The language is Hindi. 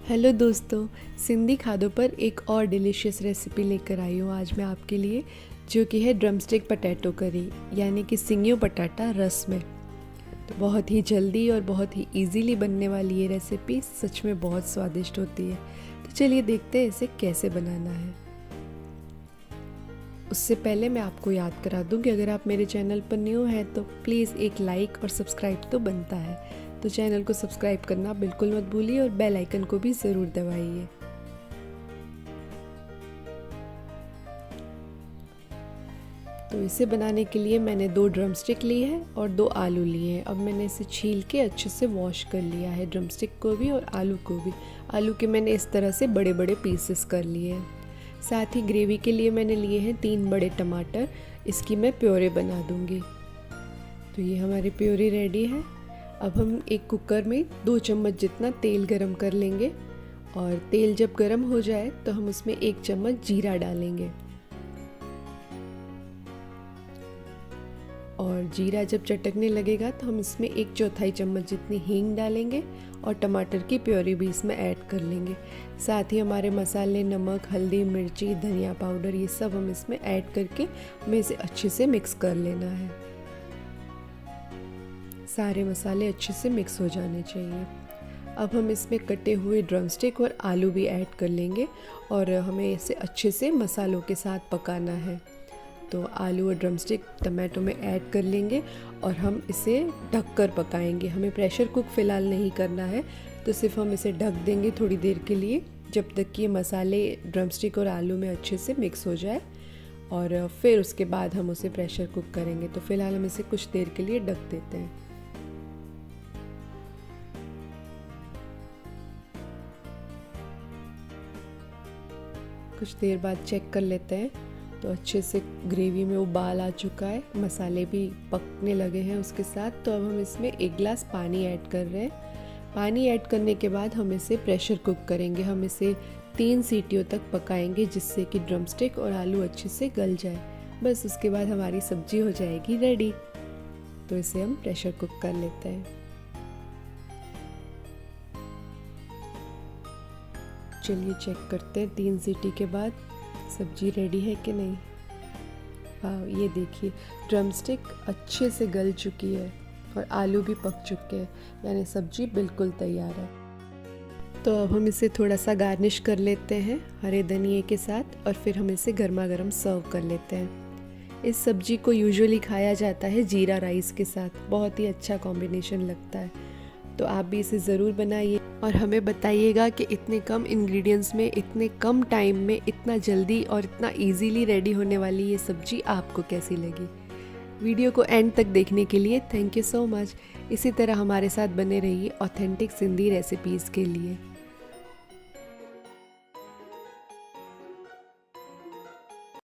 हेलो दोस्तों, सिंधी खादों पर एक और डिलीशियस रेसिपी लेकर आई हूँ आज मैं आपके लिए, जो कि है ड्रमस्टिक पटैटो करी, यानी कि सिंगियो पटाटा रस में। तो बहुत ही जल्दी और बहुत ही इजीली बनने वाली ये रेसिपी सच में बहुत स्वादिष्ट होती है। तो चलिए देखते हैं इसे कैसे बनाना है। उससे पहले मैं आपको याद करा दूं कि अगर आप मेरे चैनल पर न्यू हैं तो प्लीज़ एक लाइक और सब्सक्राइब तो बनता है। तो चैनल को सब्सक्राइब करना बिल्कुल मत भूलिए और बेल आइकन को भी ज़रूर दबाइए। तो इसे बनाने के लिए मैंने 2 ड्रमस्टिक ली है और 2 आलू लिए हैं। अब मैंने इसे छील के अच्छे से वॉश कर लिया है, ड्रमस्टिक को भी और आलू को भी। आलू के मैंने इस तरह से बड़े बड़े पीसेस कर लिए हैं। साथ ही ग्रेवी के लिए मैंने लिए हैं 3 बड़े टमाटर, इसकी मैं प्योरे बना दूंगी। तो ये हमारी प्योरी रेडी है। अब हम एक कुकर में 2 चम्मच जितना तेल गरम कर लेंगे और तेल जब गरम हो जाए तो हम उसमें 1 चम्मच जीरा डालेंगे। और जीरा जब चटकने लगेगा तो हम इसमें 1/4 चम्मच जितनी हींग डालेंगे और टमाटर की प्योरी भी इसमें ऐड कर लेंगे। साथ ही हमारे मसाले, नमक, हल्दी, मिर्ची, धनिया पाउडर, ये सब हम इसमें ऐड करके हमें इसे अच्छे से मिक्स कर लेना है। सारे मसाले अच्छे से मिक्स हो जाने चाहिए। अब हम इसमें कटे हुए ड्रमस्टिक और आलू भी ऐड कर लेंगे और हमें इसे अच्छे से मसालों के साथ पकाना है। तो आलू और ड्रमस्टिक टमाटो में ऐड कर लेंगे और हम इसे ढक कर पकाएंगे। हमें प्रेशर कुक फ़िलहाल नहीं करना है, तो सिर्फ हम इसे ढक देंगे थोड़ी देर के लिए, जब तक कि ये मसाले ड्रमस्टिक और आलू में अच्छे से मिक्स हो जाए, और फिर उसके बाद हम उसे प्रेशर कुक करेंगे। तो फ़िलहाल हम इसे कुछ देर के लिए ढक देते हैं। कुछ देर बाद चेक कर लेते हैं तो अच्छे से ग्रेवी में उबाल आ चुका है, मसाले भी पकने लगे हैं उसके साथ। तो अब हम इसमें 1 गिलास पानी ऐड कर रहे हैं। पानी ऐड करने के बाद हम इसे प्रेशर कुक करेंगे। हम इसे 3 सीटियों तक पकाएंगे, जिससे कि ड्रमस्टिक और आलू अच्छे से गल जाए। बस उसके बाद हमारी सब्जी हो जाएगी रेडी। तो इसे हम प्रेशर कुक कर लेते हैं। चलिए चेक करते हैं 3 सीटी के बाद सब्जी रेडी है कि नहीं। हाँ, ये देखिए ड्रमस्टिक अच्छे से गल चुकी है और आलू भी पक चुके हैं, यानी सब्जी बिल्कुल तैयार है। तो अब हम इसे थोड़ा सा गार्निश कर लेते हैं हरे धनिए के साथ और फिर हम इसे गर्मा गर्म सर्व कर लेते हैं। इस सब्जी को यूजुअली खाया जाता है जीरा राइस के साथ, बहुत ही अच्छा कॉम्बिनेशन लगता है। तो आप भी इसे ज़रूर बनाइए और हमें बताइएगा कि इतने कम इंग्रेडिएंट्स में, इतने कम टाइम में, इतना जल्दी और इतना इजीली रेडी होने वाली ये सब्जी आपको कैसी लगी। वीडियो को एंड तक देखने के लिए थैंक यू सो मच। इसी तरह हमारे साथ बने रहिए ऑथेंटिक सिंधी रेसिपीज़ के लिए।